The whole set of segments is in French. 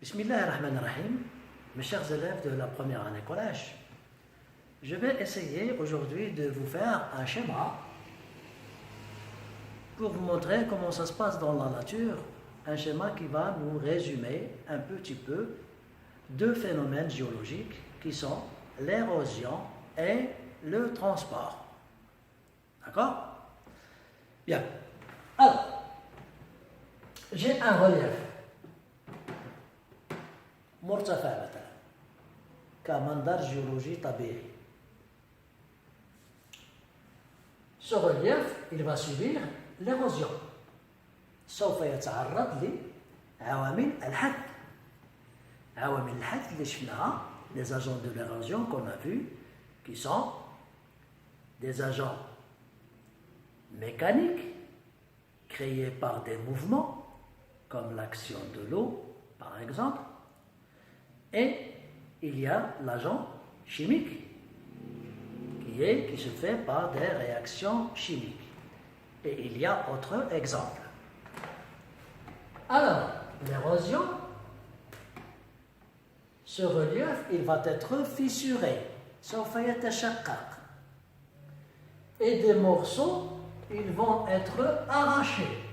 Bismillahirrahmanirrahim, mes chers élèves de la première année collège, je vais essayer aujourd'hui de vous faire un schéma pour vous montrer comment ça se passe dans la nature, un schéma qui va nous résumer un petit peu deux phénomènes géologiques qui sont l'érosion et le transport. D'accord? Bien. Alors, j'ai un relief. مرتفع مثلا كمنظر جيولوجي طبيعي. Ce relief, il va subir l'érosion. سوف يتعرض لعوامل الحد. عوامل الحد اللي شفناها, les agents de l'érosion qu'on a vu, qui sont des agents mécaniques créés par des mouvements, comme l'action de l'eau, par exemple. Et il y a l'agent chimique qui se fait par des réactions chimiques. Et il y a autre exemple. Alors, l'érosion, ce relief, il va être fissuré. سوف يتشقق. Et des morceaux, ils vont être arrachés.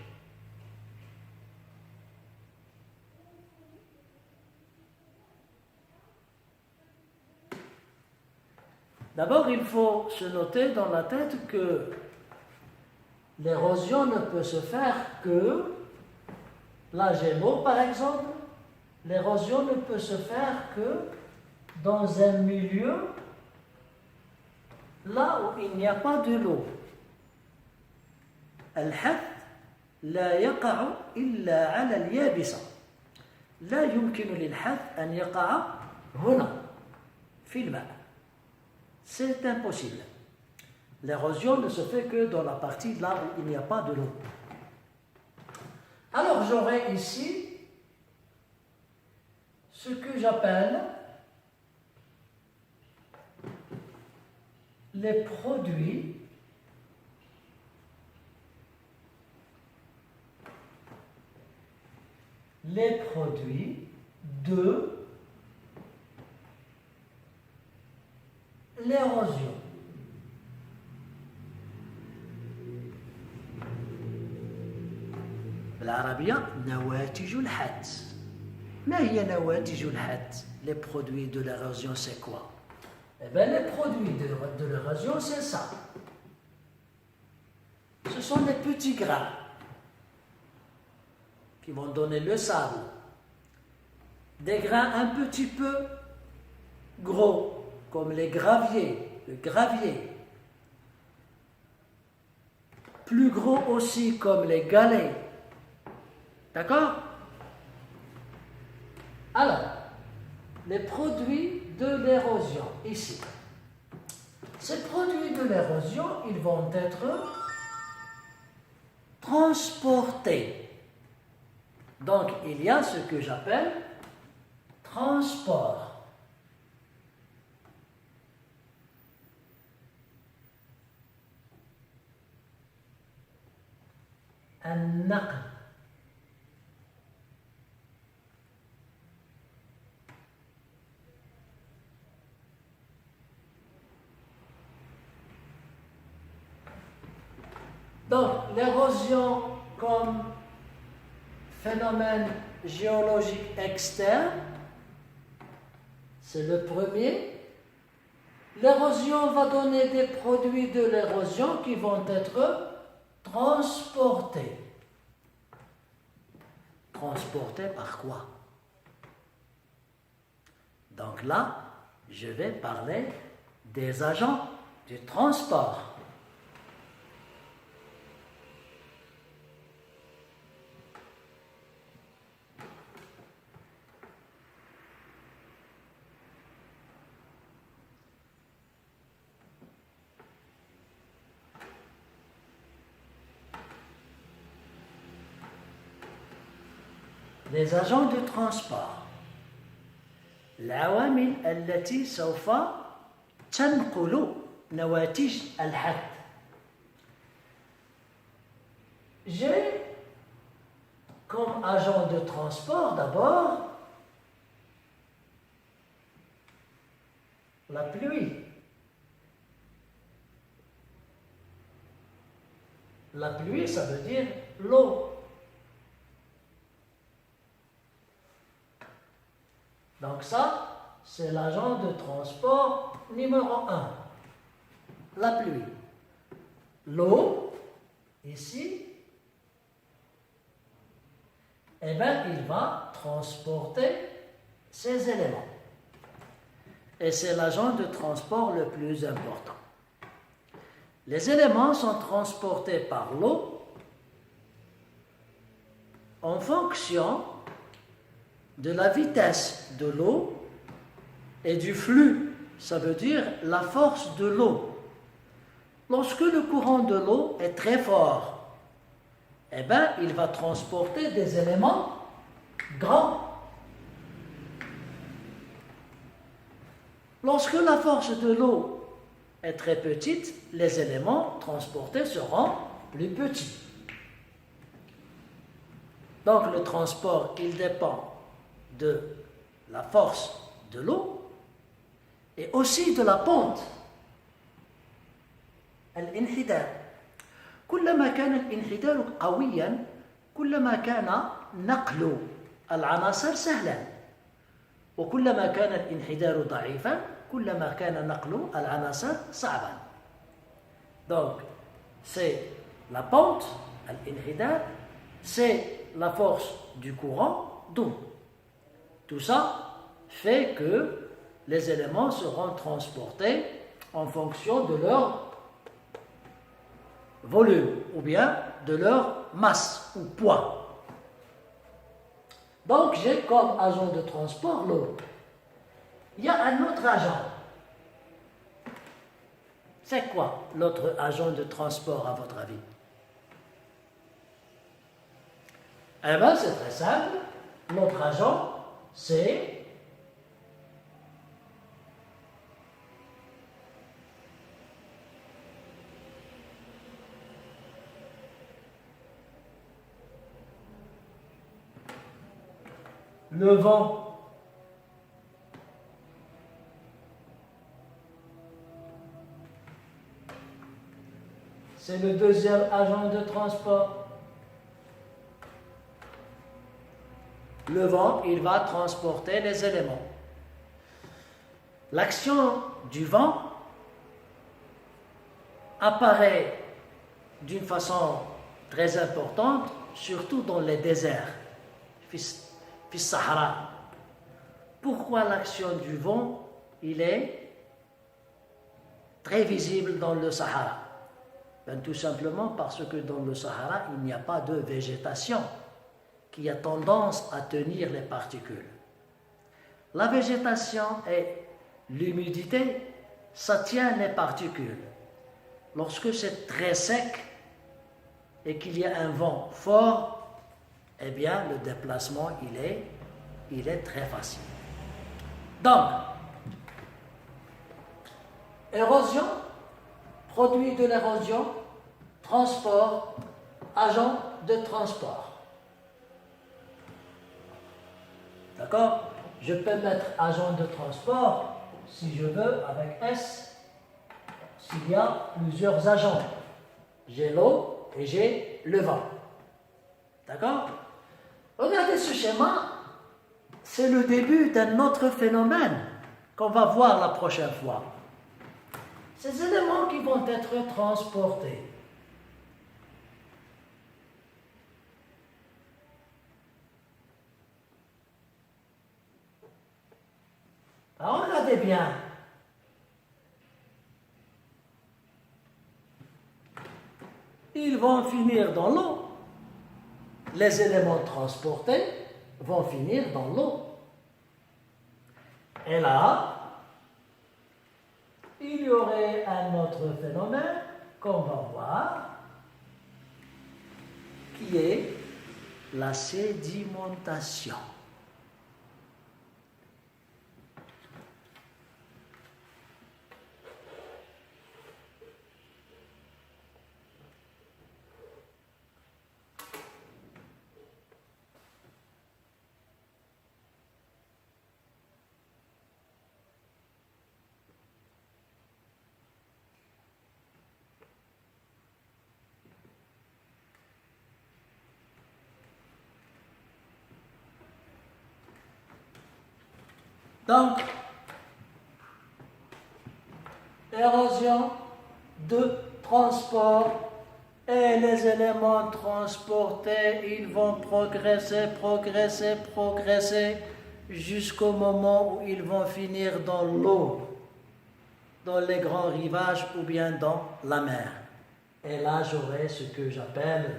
D'abord, il faut se noter dans la tête que l'érosion ne peut se faire que, la Gémeaux par exemple, l'érosion ne peut se faire que dans un milieu là où il n'y a pas de l'eau. الحد لا يقع إلا على اليابسة. لا يمكن للحد أن يقع هنا في الماء. C'est impossible. L'érosion ne se fait que dans la partie là où il n'y a pas de l'eau. Alors j'aurai ici ce que j'appelle les produits de l'érosion. بالعربية نواتج الحد. ما هي نواتج الحد? Les produits de l'érosion, c'est quoi? Eh bien, les produits de l'érosion, c'est ça. Ce sont des petits grains qui vont donner le sable. Des grains un petit peu gros, comme les graviers, le gravier. Plus gros aussi comme les galets. D'accord? Alors, les produits de l'érosion, ici. Ces produits de l'érosion, ils vont être transportés. Donc, il y a ce que j'appelle transport. النقل. Donc, l'érosion comme phénomène géologique externe, c'est le premier. L'érosion va donner des produits de l'érosion qui vont être transportés. Transportés par quoi? Donc là, je vais parler des agents du transport. Les agents de transport. العوامل التي سوف تنقل نواتج الحد. J'ai comme agent de transport d'abord La pluie. La pluie, ça veut dire l'eau. Donc ça, c'est l'agent de transport numéro 1. La pluie. L'eau, ici, eh bien, il va transporter ces éléments. Et c'est l'agent de transport le plus important. Les éléments sont transportés par l'eau en fonction de la vitesse de l'eau et du flux, ça veut dire la force de l'eau. Lorsque le courant de l'eau est très fort, eh bien, il va transporter des éléments grands. Lorsque la force de l'eau est très petite, les éléments transportés seront plus petits. Donc le transport, il dépend de la force de l'eau et aussi de la pente. الانحدار. كلما كان الانحدار قويا كلما كان نقل العناصر سهلا وكلما كان الانحدار ضعيفا كلما كان نقل العناصر صعبا. Donc c'est la pente, الانحدار, c'est la force du courant d'eau. Tout ça fait que les éléments seront transportés en fonction de leur volume ou bien de leur masse ou poids. Donc j'ai comme agent de transport l'eau. Il y a un autre agent. C'est quoi l'autre agent de transport à votre avis? Eh bien c'est très simple. L'autre agent, c'est le vent. C'est le deuxième agent de transport. Le vent, il va transporter les éléments. L'action du vent apparaît d'une façon très importante, surtout dans les déserts, fi Sahara. Pourquoi l'action du vent, il est très visible dans le Sahara? Ben, tout simplement parce que dans le Sahara, il n'y a pas de végétation qui a tendance à tenir les particules. La végétation et l'humidité, ça tient les particules. Lorsque c'est très sec et qu'il y a un vent fort, eh bien, le déplacement, il est très facile. Donc, érosion, produit de l'érosion, transport, agent de transport. D'accord? Je peux mettre agent de transport, si je veux, avec S, s'il y a plusieurs agents. J'ai l'eau et j'ai le vent. D'accord? Regardez ce schéma, c'est le début d'un autre phénomène qu'on va voir la prochaine fois. Ces éléments qui vont être transportés. Alors regardez bien. Ils vont finir dans l'eau. Les éléments transportés vont finir dans l'eau. Et là, il y aurait un autre phénomène qu'on va voir, qui est la sédimentation. Donc, érosion de transport, et les éléments transportés, ils vont progresser jusqu'au moment où ils vont finir dans l'eau, dans les grands rivages ou bien dans la mer. Et là, j'aurai ce que j'appelle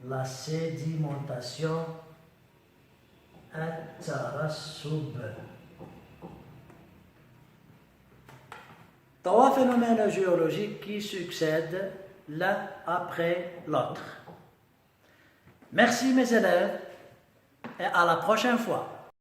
la sédimentation الترسب. Trois phénomènes géologiques qui succèdent l'un après l'autre. Merci mes élèves et à la prochaine fois.